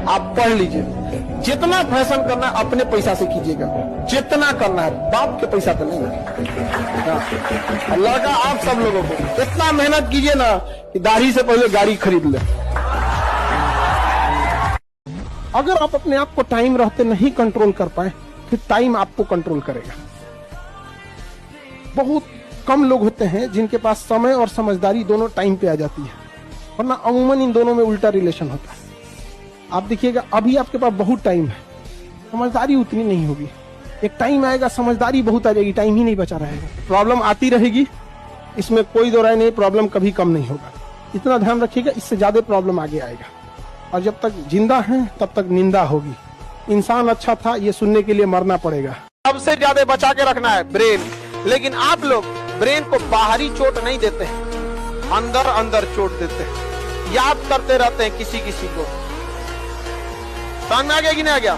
आप पढ़ लीजिए, जितना फैशन करना है अपने पैसा से कीजिएगा, जितना करना है, बाप के पैसा तो नहीं है। लड़का आप सब लोगों को इतना मेहनत कीजिए ना कि दाढ़ी से पहले गाड़ी खरीद ले। अगर आप अपने आप को टाइम रहते नहीं कंट्रोल कर पाए, फिर टाइम आपको कंट्रोल करेगा। बहुत कम लोग होते हैं जिनके पास समय और समझदारी दोनों टाइम पे आ जाती है, वरना अमूमन इन दोनों में उल्टा रिलेशन होता है। आप देखिएगा, अभी आपके पास बहुत टाइम है, समझदारी उतनी नहीं होगी। एक टाइम आएगा समझदारी बहुत आ जाएगी, टाइम ही नहीं बचा रहेगा। प्रॉब्लम आती रहेगी, इसमें कोई दो राय नहीं, प्रॉब्लम कभी कम नहीं होगा। इतना ध्यान रखिएगा, इससे ज्यादा प्रॉब्लम आगे आएगा। और जब तक जिंदा है तब तक निंदा होगी। इंसान अच्छा था ये सुनने के लिए मरना पड़ेगा। सबसे ज्यादा बचा के रखना है ब्रेन, लेकिन आप लोग ब्रेन को बाहरी चोट नहीं देते हैं, अंदर अंदर चोट देते हैं, याद करते रहते हैं किसी किसी को। समझ में आ गया कि नहीं आ गया?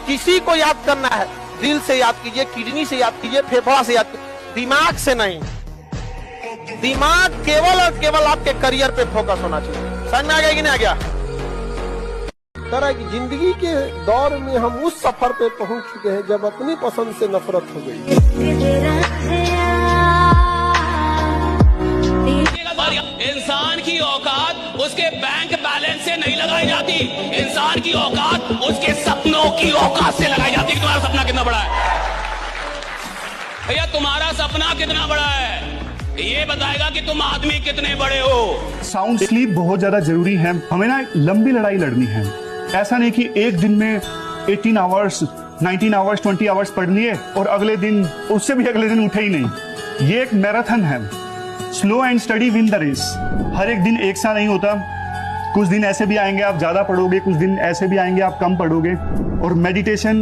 किसी को याद करना है, दिल से याद कीजिए, किडनी से याद कीजिए, फेफड़ा से याद कीजिए, दिमाग से नहीं। दिमाग केवल और केवल आपके करियर पे फोकस होना चाहिए। समझ में आ गया कि नहीं आ गया? तरह की जिंदगी के दौर में हम उस सफर पे पहुंच चुके हैं जब अपनी पसंद से नफरत हो गई। इंसान की औकात उसके बैंक बैलेंस से नहीं लगाई जाती, इंसान की औकात उसके सपनों की औकात से लगाई जाती है। तुम्हारा सपना कितना बड़ा है भैया? तुम्हारा सपना कितना बड़ा है ये बताएगा कि तुम आदमी कितने बड़े हो। साउंड स्लीप बहुत ज्यादा जरूरी है। हमें ना लंबी लड़ाई लड़नी है। ऐसा नहीं कि एक दिन में 18 आवर्स 19 आवर्स 20 आवर्स पढ़ लिए और अगले दिन उससे भी अगले दिन उठे ही नहीं। ये एक मैराथन है। Slow and steady win the race. हर एक दिन एक सा नहीं होता। कुछ दिन ऐसे भी आएंगे आप ज्यादा पढ़ोगे, कुछ दिन ऐसे भी आएंगे आप कम पढ़ोगे। और मेडिटेशन,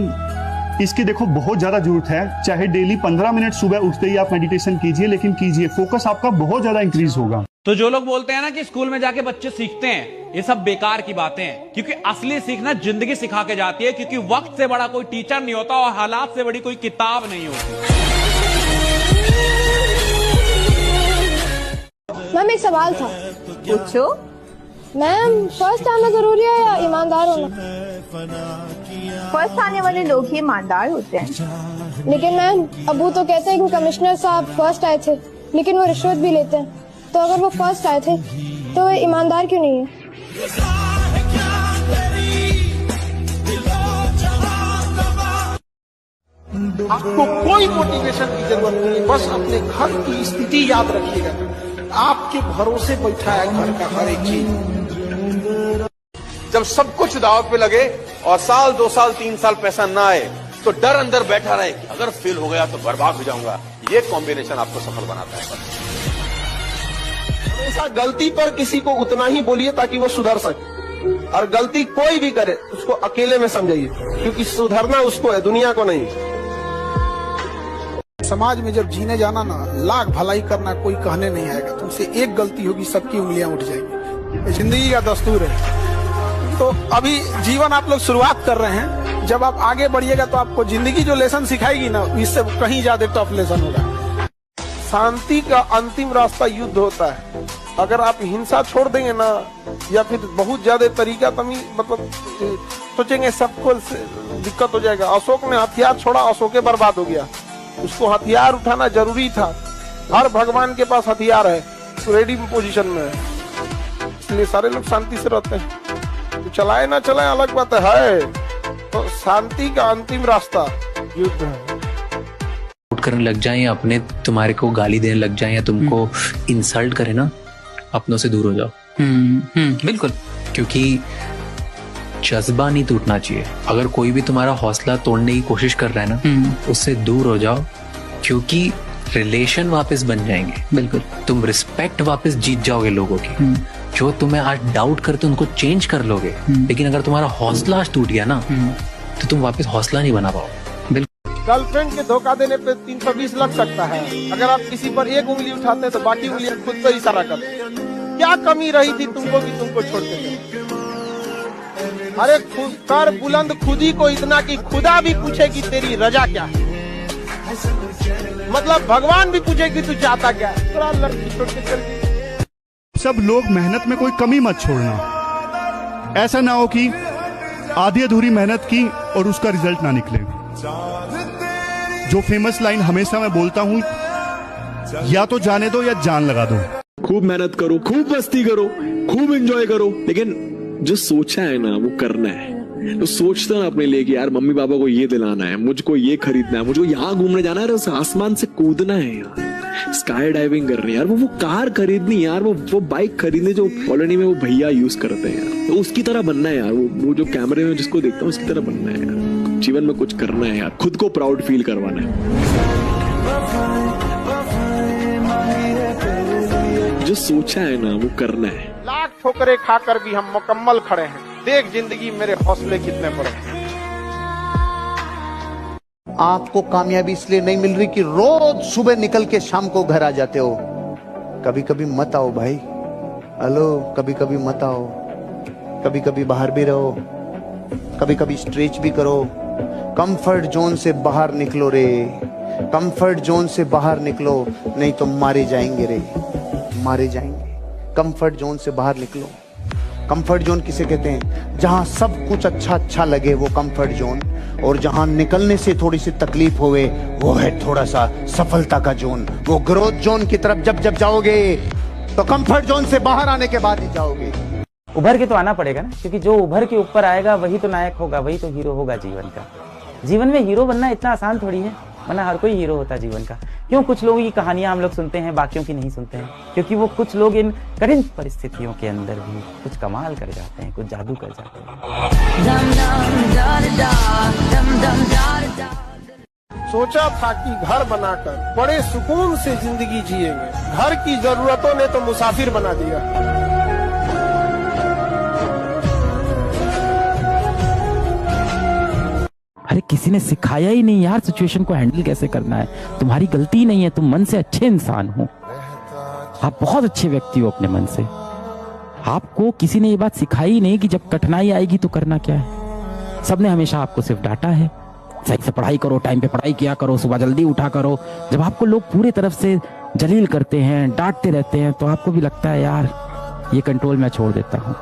इसकी देखो बहुत ज्यादा जरूरत है। चाहे डेली 15 मिनट सुबह उठते ही आप मेडिटेशन कीजिए, लेकिन कीजिए, फोकस आपका बहुत ज्यादा इंक्रीज होगा। तो जो लोग बोलते हैं ना कि स्कूल में जाके बच्चे सीखते हैं, ये सब बेकार की बातें हैं। क्योंकि असली सीखना जिंदगी सिखा के जाती है। क्योंकि वक्त से बड़ा कोई टीचर नहीं होता और हालात से बड़ी कोई किताब नहीं होती। मैम एक सवाल था। पूछो। मैम फर्स्ट आना जरूरी है या ईमानदार होना? फर्स्ट आने वाले लोग ही ईमानदार होते हैं। लेकिन मैम अबू तो कहते हैं कि कमिश्नर साहब फर्स्ट आए थे लेकिन वो रिश्वत भी लेते हैं, तो अगर वो फर्स्ट आए थे तो वो ईमानदार क्यों नहीं है? आपको कोई मोटिवेशन की जरूरत नहीं है, बस अपने घर की स्थिति याद रखिएगा। आपके भरोसे बैठा है घर का हर एक चीज। जब सब कुछ दाव पे लगे और साल 2 साल 3 साल पैसा ना आए तो डर अंदर बैठा रहे कि अगर फेल हो गया तो बर्बाद हो जाऊंगा। ये कॉम्बिनेशन आपको सफल बनाता है। हमेशा गलती पर किसी को उतना ही बोलिए ताकि वो सुधर सके, और गलती कोई भी करे उसको अकेले में समझिए, क्योंकि सुधरना उसको है, दुनिया को नहीं। समाज में जब जीने जाना ना, लाख भलाई करना कोई कहने नहीं आएगा। तुमसे एक गलती होगी सबकी उंगलियां उठ जाएगी। जिंदगी का दस्तूर है। तो अभी जीवन आप लोग शुरुआत कर रहे हैं, जब आप आगे बढ़िएगा तो आपको जिंदगी जो लेसन सिखाएगी ना, इससे कहीं ज्यादा टफ लेसन होगा। शांति का अंतिम रास्ता युद्ध होता है। अगर आप हिंसा छोड़ देंगे ना, या फिर बहुत ज्यादा तरीका मतलब सोचेंगे सबको दिक्कत हो जाएगा। अशोक ने हथियार छोड़ा, अशोक बर्बाद हो गया। उसको हथियार उठाना जरूरी था। हर भगवान के पास हथियार है, रेडी पोजीशन में है, इसलिए सारे लोग शांति से रहते हैं। तो चलाए ना चलाए अलग बात है, तो शांति का अंतिम रास्ता युद्ध है। करने लग जाए या अपने तुम्हारे को गाली देने लग जाए या तुमको इंसल्ट करे ना, अपनों से दूर हो जाओ। बिल्कुल, क्योंकि जज्बा नहीं टूटना चाहिए। अगर कोई भी तुम्हारा हौसला तोड़ने की कोशिश कर रहा है ना, उससे दूर हो जाओ, क्योंकि रिलेशन वापस बन जाएंगे। बिल्कुल, तुम रिस्पेक्ट वापस जीत जाओगे लोगों की। जो तुम्हें आज डाउट करते उनको चेंज कर लोगे, लेकिन अगर तुम्हारा हौसला आज टूट गया ना, तो तुम वापस हौसला नहीं बना पाओगे। बिल्कुल, गर्लफ्रेंड के धोखा देने पे 320 लग सकता है। अगर आप किसी पर एक उंगली उठाते हैं तो बाकी उंगलियां खुद पर इशारा करते हैं। क्या कमी रही थी तुमको कि तुमको छोड़ के गए? अरे कर बुलंद खुदी को इतना कि खुदा भी पूछे कि तेरी रजा क्या है। मतलब भगवान भी पूछे कि तू चाहता क्या है। थोड़ा लड़की छोड़ के चल गई। सब लोग मेहनत में कोई कमी मत छोड़ना। ऐसा ना हो कि आधी अधूरी मेहनत की और उसका रिजल्ट ना निकले। जो फेमस लाइन हमेशा मैं बोलता हूं, या तो जाने दो या जान लगा दो। खूब मेहनत करो, खूब मस्ती करो, खूब एंजॉय करो, लेकिन जो सोचा है ना वो करना है। तो सोचता ना अपने लिए कि यार मम्मी पापा को ये दिलाना है, मुझको ये खरीदना है, मुझको यहाँ घूमने जाना है, उस आसमान से कूदना है यार, स्काई डाइविंग करनी है यार, वो कार खरीदनी यार, वो बाइक खरीदनी जो कॉलोनी में वो भैया यूज करते हैं यार, तो उसकी तरह बनना है यार। वो जो कैमरे में जिसको देखता हूँ उसकी तरह बनना है यार। जीवन में कुछ करना है यार, खुद को प्राउड फील करवाना है। जो सोचा है ना वो करना है। लाख ठोकरें खाकर भी हम मुकम्मल खड़े हैं। देख जिंदगी मेरे हौसले कितने बड़े हैं। आपको कामयाबी इसलिए नहीं मिल रही कि रोज सुबह निकल के शाम को घर आ जाते हो। कभी कभी मत आओ भाई, हेलो, कभी कभी मत आओ, कभी कभी बाहर भी रहो, कभी कभी स्ट्रेच भी करो। कंफर्ट जोन से बाहर निकलो रे, कंफर्ट जोन से बाहर निकलो, नहीं तो मारे जाएंगे रे, मारे जाएंगे। कंफर्ट जोन से बाहर निकलो। कंफर्ट जोन किसे कहते हैं? जहां सब कुछ अच्छा अच्छा लगे वो कंफर्ट जोन, और जहां निकलने से थोड़ी सी तकलीफ होवे वो है थोड़ा सा सफलता का जोन। वो ग्रोथ जोन की तरफ जब जब जाओगे तो कंफर्ट जोन से बाहर आने के बाद ही जाओगे। उभर के तो आना पड़ेगा ना, क्योंकि जो उभर के ऊपर आएगा वही तो नायक होगा, वही तो हीरो होगा जीवन का। जीवन में हीरो बनना इतना आसान थोड़ी है, वरना हर कोई हीरो होता है जीवन का। क्यों कुछ लोगों की कहानियां हम लोग सुनते हैं, बाकियों की नहीं सुनते हैं? क्योंकि वो कुछ लोग इन कठिन परिस्थितियों के अंदर भी कुछ कमाल कर जाते हैं, कुछ जादू कर जाते हैं। सोचा था कि घर बनाकर बड़े सुकून से जिंदगी जिएंगे, घर की जरूरतों ने तो मुसाफिर बना दिया। अरे किसी ने सिखाया ही नहीं यार सिचुएशन को हैंडल कैसे करना है। तुम्हारी गलती नहीं है, तुम मन से अच्छे इंसान हो, आप बहुत अच्छे व्यक्ति हो अपने मन से। आपको किसी ने ये बात सिखाई ही नहीं कि जब कठिनाई आएगी तो करना क्या है। सबने हमेशा आपको सिर्फ डांटा है, सही से पढ़ाई करो, टाइम पे पढ़ाई किया करो, सुबह जल्दी उठा करो। जब आपको लोग पूरी तरफ से जलील करते हैं, डांटते रहते हैं, तो आपको भी लगता है यार ये कंट्रोल मैं छोड़ देता हूँ।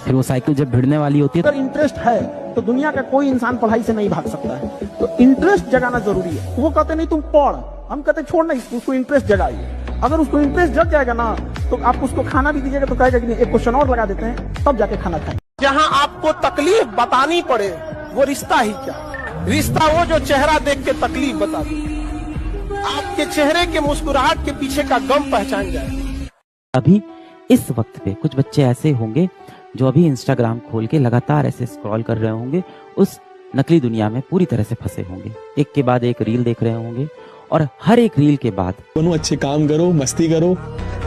फिर वो साइकिल जब भिड़ने वाली होती है, अगर इंटरेस्ट है तो दुनिया का कोई इंसान पढ़ाई से नहीं भाग सकता है। तो इंटरेस्ट जगाना जरूरी है। वो कहते नहीं तुम पढ़, हम कहते छोड़ नहीं, उसको इंटरेस्ट जगाइए। अगर उसको इंटरेस्ट जग जाएगा ना तो आप उसको खाना भी दीजिएगा तो कहेगा कि नहीं, एक क्वेश्चन और लगा देते हैं तब जाके खाना खाएं। जहां आपको तकलीफ बतानी पड़े वो रिश्ता ही क्या, रिश्ता वो जो चेहरा देख के तकलीफ बता दे, आपके चेहरे के मुस्कुराहट के पीछे का गम पहचान जाए। अभी इस वक्त पे कुछ बच्चे ऐसे होंगे जो अभी इंस्टाग्राम खोल के लगातार ऐसे स्क्रॉल कर रहे होंगे, उस नकली दुनिया में पूरी तरह से फंसे होंगे, एक के बाद एक रील देख रहे होंगे, और हर एक रील के बाद दोनों अच्छे काम करो, मस्ती करो,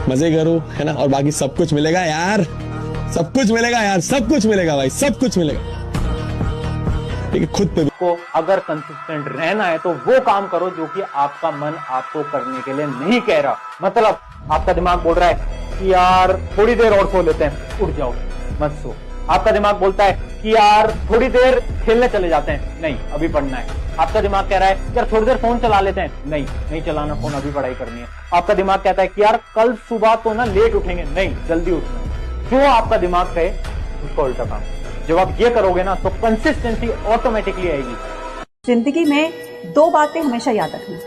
मजे करो, है ना, और बाकी सब कुछ मिलेगा यार, सब कुछ मिलेगा यार, सब कुछ मिलेगा भाई, सब कुछ मिलेगा। लेकिन खुद पे को अगर कंसिस्टेंट रहना है तो वो काम करो जो कि आपका मन आपको करने के लिए नहीं कह रहा। मतलब आपका दिमाग बोल रहा है कि यार थोड़ी देर और सो लेते हैं, उठ जाओ, मत सो। आपका दिमाग बोलता है कि यार थोड़ी देर खेलने चले जाते हैं, नहीं अभी पढ़ना है। आपका दिमाग कह रहा है यार थोड़ी देर फोन चला लेते हैं, नहीं नहीं चलाना फोन, अभी पढ़ाई करनी है। आपका दिमाग कहता है कि यार कल सुबह तो ना लेट उठेंगे, नहीं जल्दी उठना है। जो आपका दिमाग कहे उसका उल्टा काम। जब आप ये करोगे ना तो कंसिस्टेंसी ऑटोमेटिकली आएगी। जिंदगी में दो बातें हमेशा याद रखना।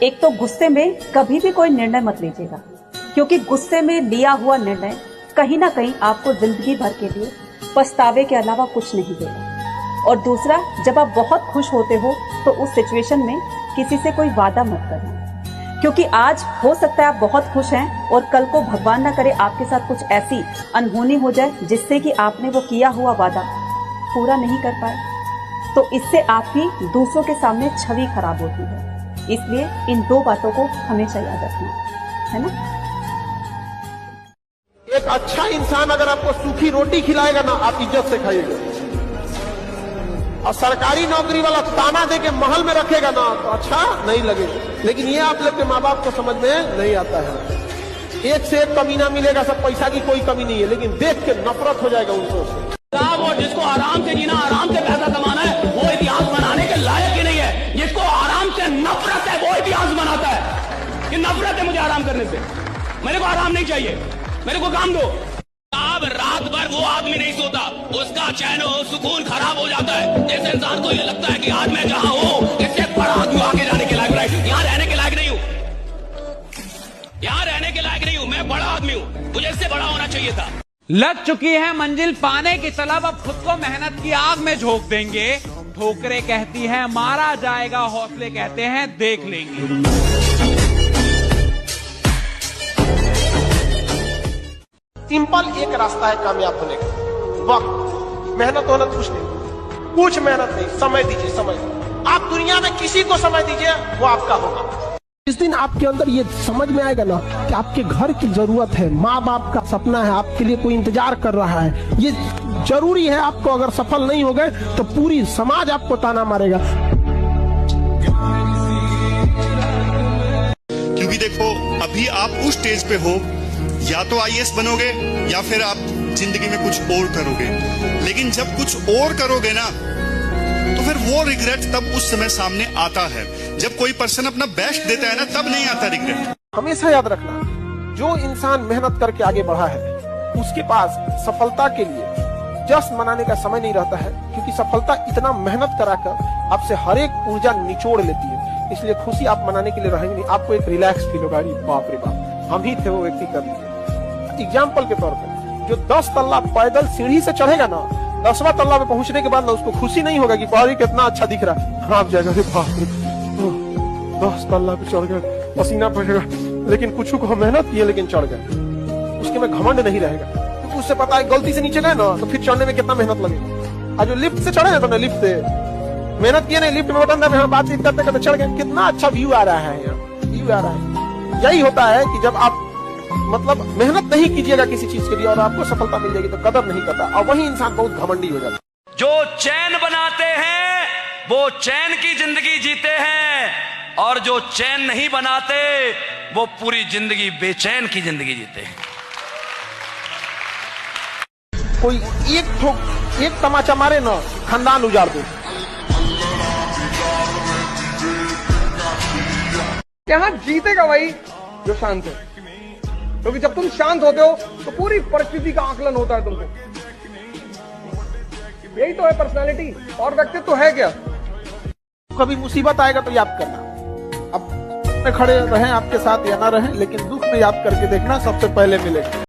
एक तो गुस्से में कभी भी कोई निर्णय मत लीजिएगा, क्योंकि गुस्से में लिया हुआ निर्णय कहीं ना कहीं आपको जिंदगी भर के लिए पछतावे के अलावा कुछ नहीं देगा। और दूसरा, जब आप बहुत खुश होते हो तो उस सिचुएशन में किसी से कोई वादा मत करना, क्योंकि आज हो सकता है आप बहुत खुश हैं और कल को भगवान ना करे आपके साथ कुछ ऐसी अनहोनी हो जाए जिससे कि आपने वो किया हुआ वादा पूरा नहीं कर पाए, तो इससे आपकी दूसरों के सामने छवि खराब होती है। इसलिए इन दो बातों को हमेशा याद रखना है ना। एक अच्छा इंसान अगर आपको सूखी रोटी खिलाएगा ना, आप इज्जत से खाइएगा। और सरकारी नौकरी वाला ताना दे के महल में रखेगा ना तो अच्छा नहीं लगेगा। लेकिन ये आप लोग के माँ बाप को समझ में नहीं आता है। एक से एक कमी ना मिलेगा, सब पैसा की कोई कमी नहीं है, लेकिन देख के नफरत हो जाएगा उनको। और जिसको आराम से जीना, आराम से पैसा कमाना है, वो इतिहास बनाने के लायक ही नहीं है। जिसको आराम से नफरत है वो इतिहास बनाता है कि नफरत है मुझे आराम करने से, मेरे को आराम नहीं चाहिए, मेरे को काम दो। आप जब रात भर वो आदमी नहीं सोता, उसका चैन और सुकून खराब हो जाता है। जिस इंसान को ये लगता है कि आज मैं जहां हूं इससे बड़ा आदमी आगे जाने के लायक नहीं, यहाँ रहने के लायक नहीं हूं, यहाँ रहने के लायक नहीं हूं, मैं बड़ा आदमी हूं, मुझे इससे बड़ा होना चाहिए था। लग चुकी है मंजिल पाने की तलब, अब खुद को मेहनत की आग में झोंक देंगे। ठोकरें कहती हैं मारा जाएगा, हौसले कहते हैं देख लेंगे। सिंपल एक रास्ता है कामयाब होने का, वक्त। मेहनत होना कुछ नहीं, कुछ मेहनत नहीं, समय दीजिए, समय। आप दुनिया में किसी को समय दीजिए, वो आपका होगा। जिस दिन आपके अंदर ये समझ में आएगा ना कि आपके घर की जरूरत है, माँ बाप का सपना है, आपके लिए कोई इंतजार कर रहा है, ये जरूरी है आपको, अगर सफल नहीं हो गए तो पूरी समाज आपको ताना मारेगा। क्योंकि देखो अभी आप उस स्टेज पे हो, या तो IAS बनोगे या फिर आप जिंदगी में कुछ और करोगे, लेकिन जब कुछ और करोगे ना तो फिर वो रिग्रेट तब उस समय सामने आता है। जब कोई पर्सन अपना बेस्ट देता है ना, तब नहीं आता रिग्रेट। हमेशा याद रखना, जो इंसान मेहनत करके आगे बढ़ा है उसके पास सफलता के लिए जश्न मनाने का समय नहीं रहता है, क्योंकि सफलता इतना मेहनत कराकर आपसे हर एक ऊर्जा निचोड़ लेती है। इसलिए खुशी आप मनाने के लिए रहेंगे नहीं, आपको एक रिलैक्स फील होगा। बाप रे बाप, हम ही थे वो व्यक्ति। कर लीजिए एग्जाम्पल के तौर पर, जो 10 तल्ला पैदल सीढ़ी से चढ़ेगा ना, 10वां तल्ला पे पहुंचने के बाद ना उसको खुशी नहीं होगा कि बाहरी कितना अच्छा दिख रहा है। हाँ, आप जाएगा 10 तल्ला पे चढ़ गए, पसीना पड़ेगा, लेकिन कुछ को मेहनत की है लेकिन चढ़ गए, उसके में घमंड नहीं रहेगा, क्योंकि उससे पता है गलती से नीचे गए ना तो फिर चढ़ने में कितना मेहनत लगेगा। आज जो लिफ्ट से चढ़े ना, तो लिफ्ट से मेहनत किया नहीं, लिफ्ट में बटन दबाया, बातचीत करते करते चढ़ गए, कितना अच्छा व्यू आ रहा है, यहाँ व्यू आ रहा है। यही होता है कि जब आप मतलब मेहनत नहीं कीजिएगा किसी चीज के लिए और आपको सफलता मिल जाएगी तो कदर नहीं करता, और वही इंसान बहुत घमंडी हो जाता है। जो चैन बनाते हैं वो चैन की जिंदगी जीते हैं, और जो चैन नहीं बनाते वो पूरी जिंदगी बेचैन की जिंदगी जीते हैं। कोई एक तमाचा मारे ना, खानदान उजाड़ दे। यहाँ जीतेगा वही जो शांत है, क्योंकि जब तुम शांत होते हो तो पूरी परिस्थिति का आकलन होता है तुमको। यही तो है पर्सनालिटी, और व्यक्तित्व तो है क्या। कभी मुसीबत आएगा तो याद करना, अब में खड़े रहें आपके साथ या ना रहें, लेकिन दुख में याद करके देखना, सबसे पहले मिलेगा।